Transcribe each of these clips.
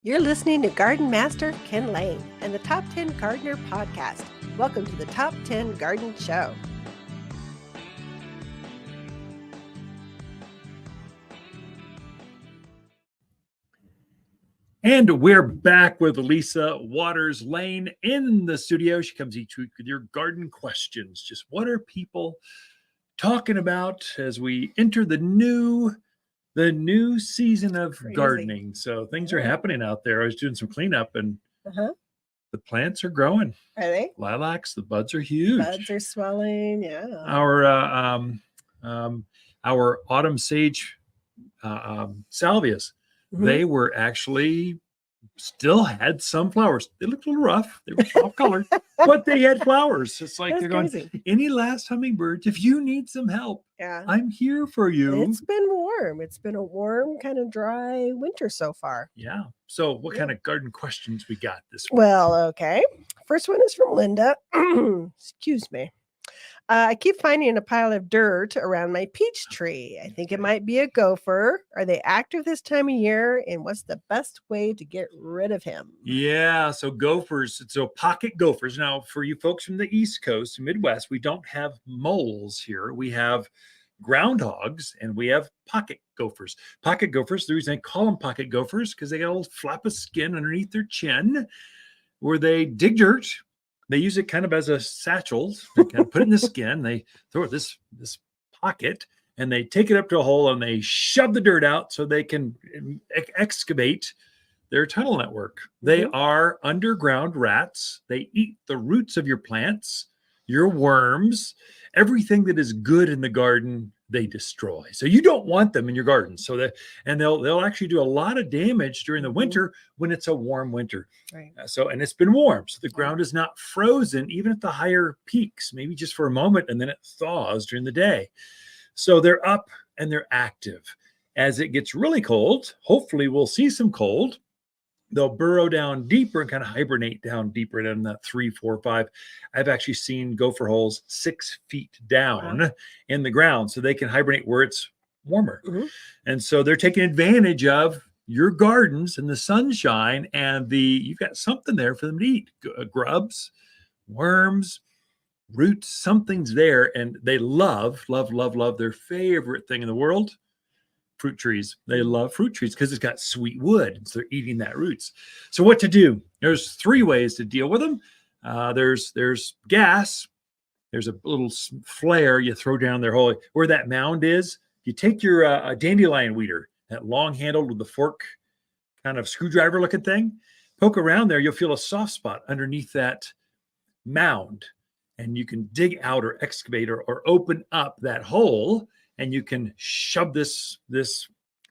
You're listening to Garden Master Ken Lain and the Top 10 Gardener Podcast. Welcome to the Top 10 Garden Show. And we're back with Lisa Waters Lane in the studio. She comes each week with your garden questions. Just what are people talking about as we enter the new season of gardening? So things are happening out there. I was doing some cleanup and the plants are growing. Are they? Lilacs, the buds are huge. Buds are swelling, yeah. Our autumn sage salvias, they were actually still had some flowers. They looked a little rough. They were off color, but they had flowers. It's like That's they're going, crazy. any last hummingbirds, if you need some help, Yeah. I'm here for you. It's been warm. It's been a warm, kind of dry winter so far. Yeah. So what kind of garden questions we got this week? Well, okay. First one is from Linda. Excuse me. I keep finding a pile of dirt around my peach tree. I think it might be a gopher. Are they active this time of year? And what's the best way to get rid of him? Yeah, so gophers, so pocket gophers. Now, for you folks from the East Coast, Midwest, we don't have moles here. We have groundhogs and we have pocket gophers. Pocket gophers, the reason I call them pocket gophers, because they got a little flap of skin underneath their chin where they dig dirt. They use it kind of as a satchel. They kind of put it in the skin. They throw it this pocket and they take it up to a hole and they shove the dirt out so they can excavate their tunnel network. They are underground rats. They eat the roots of your plants, your worms, everything that is good in the garden, they destroy. So you don't want them in your garden. So they'll actually do a lot of damage during the winter when it's a warm winter. Right. And it's been warm. So the ground is not frozen, even at the higher peaks, maybe just for a moment, and then it thaws during the day. So they're up and they're active. As it gets really cold, hopefully we'll see some cold. They'll burrow down deeper and kind of hibernate down deeper than that 3, 4, 5. I've actually seen gopher holes 6 feet down in the ground so they can hibernate where it's warmer. And so they're taking advantage of your gardens and the sunshine, and you've got something there for them to eat. Grubs, worms, roots, something's there. And they love their favorite thing in the world, fruit trees. They love fruit trees because it's got sweet wood. So they're eating that roots. So what to do? There's 3 ways to deal with them. There's gas. There's a little flare you throw down their hole. Where that mound is, you take your dandelion weeder, that long handled with the fork kind of screwdriver looking thing, poke around there, you'll feel a soft spot underneath that mound. And you can dig out or excavate or open up that hole, and you can shove this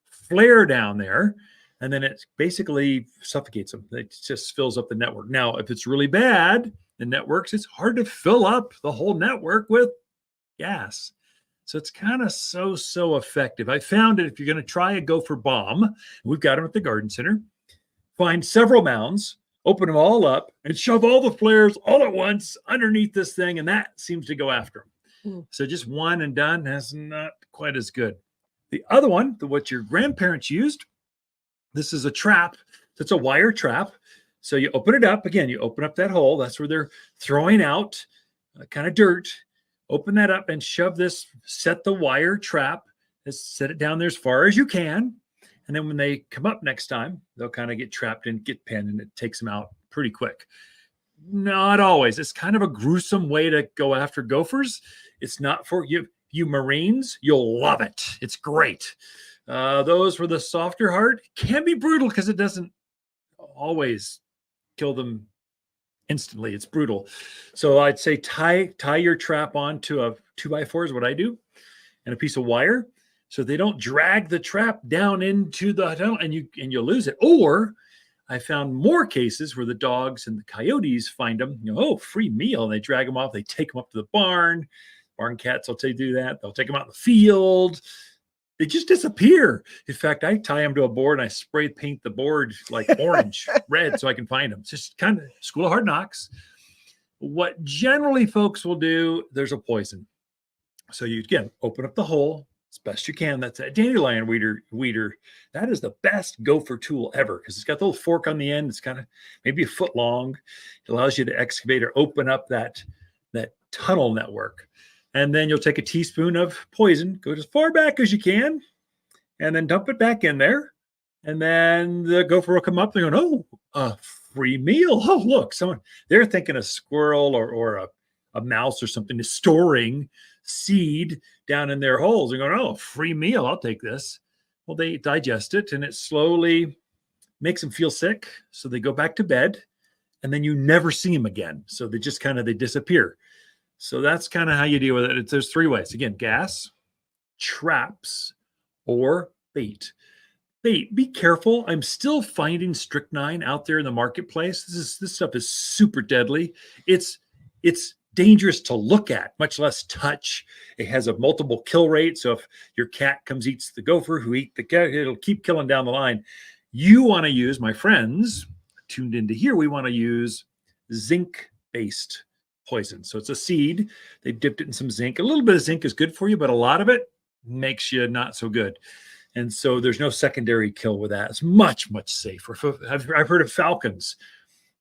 flare down there, and then it basically suffocates them. It just fills up the network. Now, if it's really bad, the networks, it's hard to fill up the whole network with gas. So it's kind of so effective. I found that if you're going to try a gopher bomb, we've got them at the garden center, find several mounds, open them all up, and shove all the flares all at once underneath this thing, and that seems to go after them. So just one and done is not quite as good. The other one, what your grandparents used, this is a trap. It's a wire trap. So you open it up. Again, you open up that hole. That's where they're throwing out kind of dirt. Open that up and shove this, set the wire trap, set it down there as far as you can. And then when they come up next time, they'll kind of get trapped and get pinned, and it takes them out pretty quick. Not always. It's kind of a gruesome way to go after gophers. It's not for you. You Marines, you'll love it. It's great. Those with a softer heart can be brutal because it doesn't always kill them instantly. It's brutal. So I'd say tie your trap onto a 2x4 is what I do, and a piece of wire, so they don't drag the trap down into the tunnel and you lose it. Or I found more cases where the dogs and the coyotes find them, free meal. And they drag them off. They take them up to the barn. Barn cats will do that. They'll take them out in the field. They just disappear. In fact, I tie them to a board and I spray paint the board like orange, red, so I can find them. It's just kind of school of hard knocks. What generally folks will do, there's a poison. So you, again, open up the hole, as best you can. That's a dandelion weeder. That is the best gopher tool ever because it's got the little fork on the end. It's kind of maybe a foot long. It allows you to excavate or open up that tunnel network. And then you'll take a teaspoon of poison, go as far back as you can, and then dump it back in there. And then the gopher will come up and go, oh, a free meal. Oh, look, they're thinking a squirrel or a mouse or something is storing seed down in their holes and going, oh, free meal, I'll take this. Well, they digest it and it slowly makes them feel sick. So they go back to bed and then you never see them again. So they just they disappear. So that's kind of how you deal with it. There's 3 ways. Again, gas, traps, or bait. Bait, be careful. I'm still finding strychnine out there in the marketplace. This stuff is super deadly. It's dangerous to look at, much less touch. It has a multiple kill rate. So if your cat eats the gopher who eat the cat, it'll keep killing down the line. You want to use, my friends tuned into here, we want to use zinc-based poison. So it's a seed. They've dipped it in some zinc. A little bit of zinc is good for you, but a lot of it makes you not so good. And so there's no secondary kill with that. It's much, much safer. I've heard of falcons,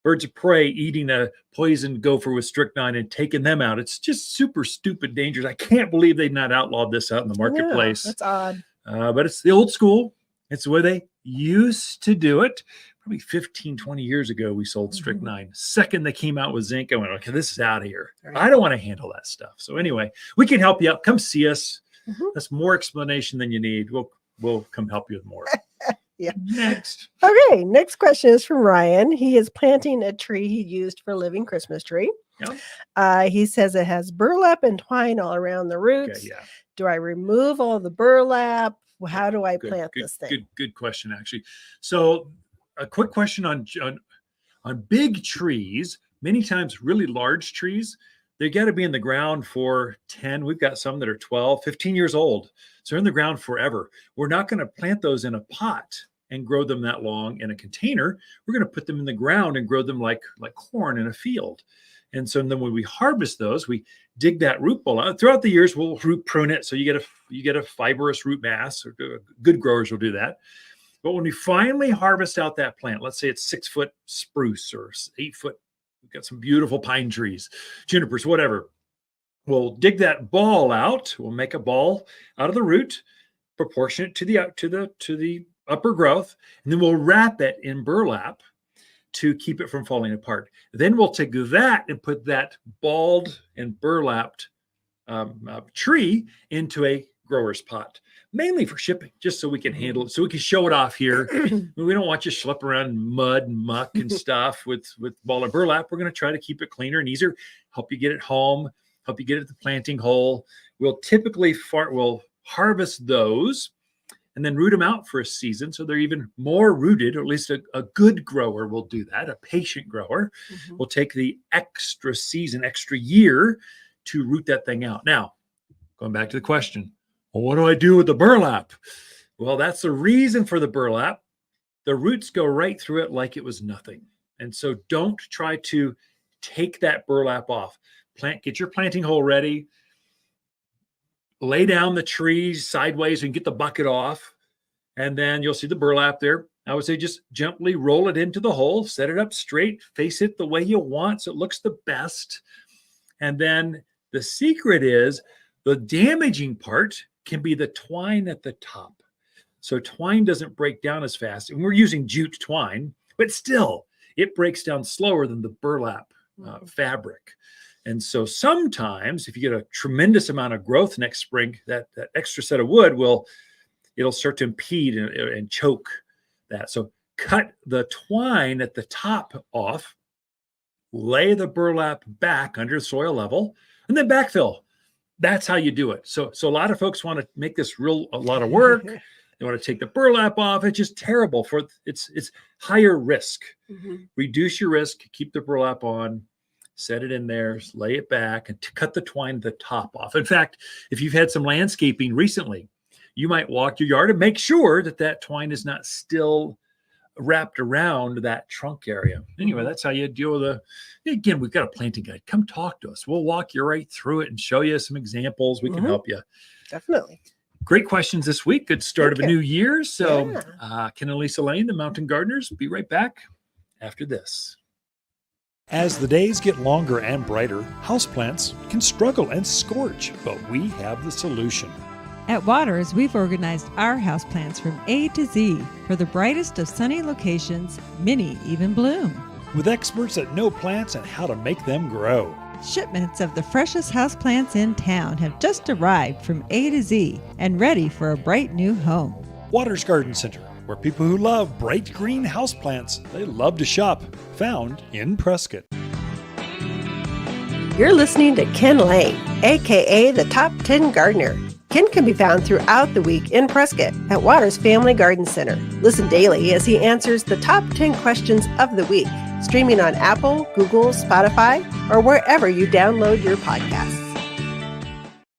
birds of prey, eating a poisoned gopher with strychnine and taking them out. It's just super stupid dangerous. I can't believe they've not outlawed this out in the marketplace. Yeah, that's odd. But it's the old school. It's the way they used to do it. Probably 15, 20 years ago, we sold strychnine. Second they came out with zinc, I went, okay, this is out of here. Right. I don't want to handle that stuff. So anyway, we can help you out. Come see us. That's more explanation than you need. We'll come help you with more. Yeah. Next. Okay. Next question is from Ryan. He is planting a tree he used for a living Christmas tree. Yep. He says it has burlap and twine all around the roots. Okay, yeah. Do I remove all the burlap? How do I plant this thing? Good question, actually. So a quick question on big trees, many times really large trees, they got to be in the ground for 10. We've got some that are 12, 15 years old. So they're in the ground forever. We're not going to plant those in a pot and grow them that long in a container. We're going to put them in the ground and grow them like corn in a field. And so then when we harvest those, we dig that root ball out. Throughout the years, we'll root prune it. So you get a fibrous root mass, or good growers will do that. But when we finally harvest out that plant, let's say it's 6-foot spruce or 8-foot, we've got some beautiful pine trees, junipers, whatever. We'll dig that ball out. We'll make a ball out of the root, proportionate to the upper growth, and then we'll wrap it in burlap to keep it from falling apart. Then we'll take that and put that balled and burlapped tree into a grower's pot, mainly for shipping, just so we can handle it, so we can show it off here. We don't want you schlepping around in mud and muck and stuff with ball and burlap. We're going to try to keep it cleaner and easier, help you get it home, help you get it at the planting hole. We'll typically harvest those and then root them out for a season so they're even more rooted, or at least a good grower will do that. A patient grower will take the extra season, extra year to root that thing out. Now, going back to the question, well, what do I do with the burlap? Well, that's the reason for the burlap. The roots go right through it like it was nothing. And so don't try to take that burlap off. Get your planting hole ready. Lay down the trees sideways and get the bucket off. And then you'll see the burlap there. I would say just gently roll it into the hole, set it up straight, face it the way you want so it looks the best. And then the secret is the damaging part can be the twine at the top. So twine doesn't break down as fast. And we're using jute twine, but still it breaks down slower than the burlap fabric. And so sometimes if you get a tremendous amount of growth next spring, that extra set of wood it'll start to impede and choke that. So cut the twine at the top off, lay the burlap back under soil level, and then backfill. That's how you do it. So a lot of folks want to make this a lot of work. They want to take the burlap off. It's just terrible it's higher risk. Reduce your risk, keep the burlap on, set it in there, lay it back, and cut the twine at the top off. In fact, if you've had some landscaping recently, you might walk your yard and make sure that twine is not still wrapped around that trunk area. Anyway, that's how you deal with again, we've got a planting guide. Come talk to us. We'll walk you right through it and show you some examples. We can help you. Definitely. Great questions this week. Good start of a new year. So, Ken and Lisa Lain, the Mountain Gardeners, be right back after this. As the days get longer and brighter, houseplants can struggle and scorch, but we have the solution. At Waters, we've organized our houseplants from A to Z for the brightest of sunny locations, many even bloom. With experts that know plants and how to make them grow. Shipments of the freshest houseplants in town have just arrived from A to Z and ready for a bright new home. Waters Garden Center, where people who love bright green houseplants, they love to shop, found in Prescott. You're listening to Ken Lain, aka the Top 10 Gardener. Ken can be found throughout the week in Prescott at Waters Family Garden Center. Listen daily as he answers the top 10 questions of the week, streaming on Apple, Google, Spotify, or wherever you download your podcasts.